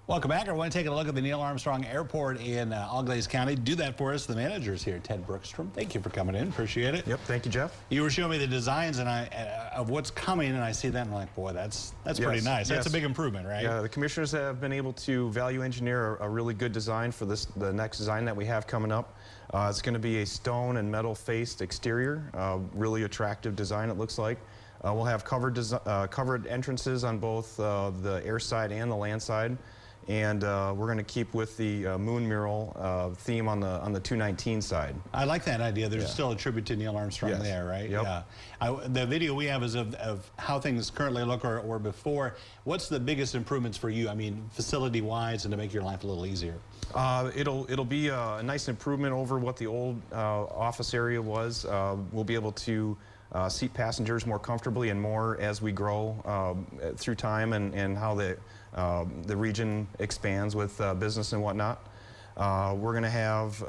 Welcome back. I want to take a look at the Neil Armstrong Airport in Auglaize County. Do that for us. The manager's here, Ted Bergstrom. Thank you for coming in. Appreciate it. Yep. Thank you, Jeff. You were showing me the designs and of what's coming, and I see that and I'm like, boy, that's pretty nice. That's a big improvement, right? Yeah. The commissioners have been able to value engineer a really good design for the next design that we have coming up. It's going to be a stone and metal faced exterior. Really attractive design, it looks like. We'll have covered entrances on both the air side and the land side. And we're going to keep with the moon mural theme on the 219 side. I like that idea. There's still a tribute to Neil Armstrong there, right? Yep. Yeah. The video we have is of how things currently look or before. What's the biggest improvements for you? I mean, facility-wise and to make your life a little easier. It'll be a nice improvement over what the old office area was. We'll be able to seat passengers more comfortably and more as we grow through time and how the region expands with business and whatnot. We're going to have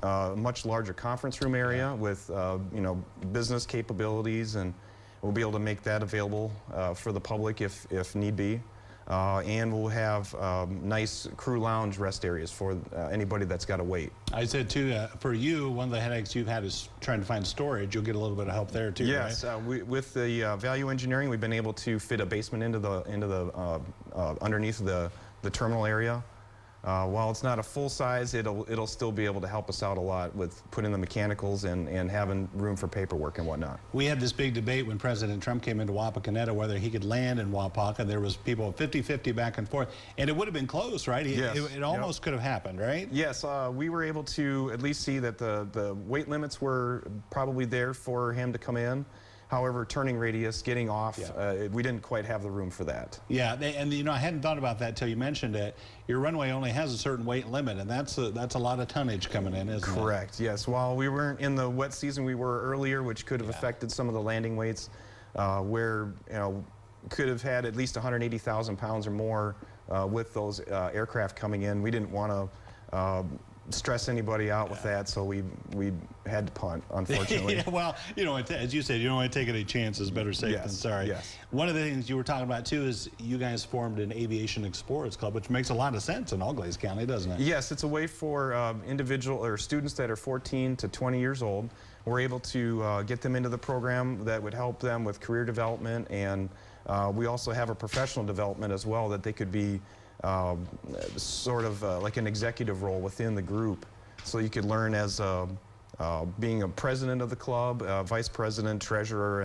a much larger conference room area with business capabilities, and we'll be able to make that available for the public if need be. And we'll have nice crew lounge rest areas for anybody that's got to wait. I said too, for you, one of the headaches you've had is trying to find storage. You'll get a little bit of help there too. Yes, right? With the value engineering, we've been able to fit a basement into the underneath the terminal area. While it's not a full size, it'll still be able to help us out a lot with putting the mechanicals and having room for paperwork and whatnot. We had this big debate when President Trump came into Wapakoneta whether he could land in Wapaka. There was people 50-50 back and forth, and it would have been close, right? Yes. It almost could have happened, right? Yes, we were able to at least see that the weight limits were probably there for him to come in. However, turning radius, getting off, we didn't quite have the room for that. Yeah, and I hadn't thought about that until you mentioned it. Your runway only has a certain weight limit, and that's a lot of tonnage coming in, isn't it? Correct, yes. While we weren't in the wet season we were earlier, which could have affected some of the landing weights, where could have had at least 180,000 pounds or more with those aircraft coming in. We didn't want to stress anybody out with that, so we had to punt, unfortunately. Yeah, well, as you said, you don't want to take any chances. Better safe than sorry. Yes. One of the things you were talking about too is you guys formed an Aviation Explorers Club, which makes a lot of sense in Auglaize County, doesn't it? Yes, it's a way for individual or students that are 14 to 20 years old. We're able to get them into the program that would help them with career development, and we also have a professional development as well that they could be sort of like an executive role within the group. So you could learn as being a president of the club, vice president, treasurer,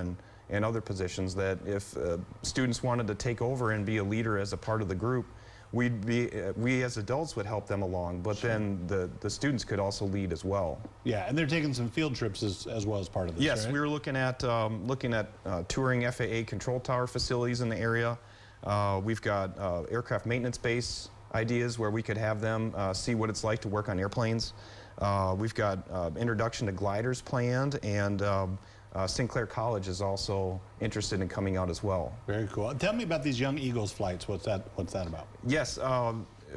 and other positions that if students wanted to take over and be a leader as a part of the group, we as adults would help them along, but then the students could also lead as well. Yeah, and they're taking some field trips as well as part of this, yes, right? We were looking at touring FAA control tower facilities in the area. We've got aircraft maintenance base ideas where we could have them see what it's like to work on airplanes. We've got introduction to gliders planned, and Sinclair College is also interested in coming out as well. Very cool. Tell me about these Young Eagles flights. What's that about? Yes,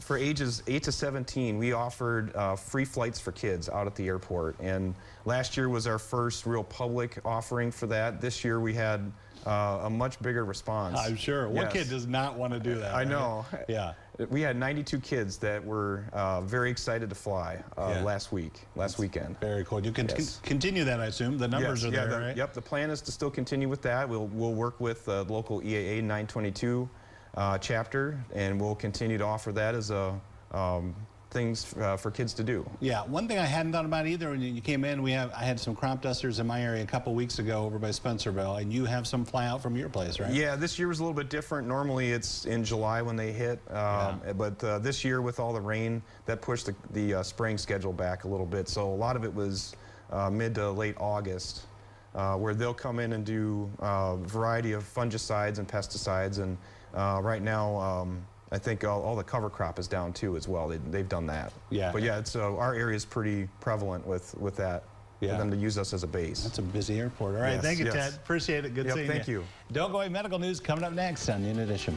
for ages 8 to 17, we offered free flights for kids out at the airport, and last year was our first real public offering for that. This year we had a much bigigger response. I'm sure. What kid does not want to do that? I know. Yeah. We had 92 kids that were very excited to fly last weekend. Very cool. You can continue that, I assume. The numbers are there, right? Yep. The plan is to still continue with that. We'll work with the local EAA 922 chapter, and we'll continue to offer that as a things for kids to do. Yeah, one thing I hadn't thought about either when you came in, I had some crop dusters in my area a couple weeks ago over by Spencerville, and you have some fly out from your place, right? Yeah, this year was a little bit different. Normally it's in July when they hit, but this year with all the rain, that pushed the spraying schedule back a little bit, so a lot of it was mid to late August, where they'll come in and do a variety of fungicides and pesticides, and right now I think all the cover crop is down too as well. They've done that. Yeah. But yeah, it's our area is pretty prevalent with that. Yeah. For them to use us as a base. That's a busy airport. All right. Thank you, Ted. Appreciate it. Good seeing you. Thank you. Don't go away. Medical news coming up next on Noon Edition.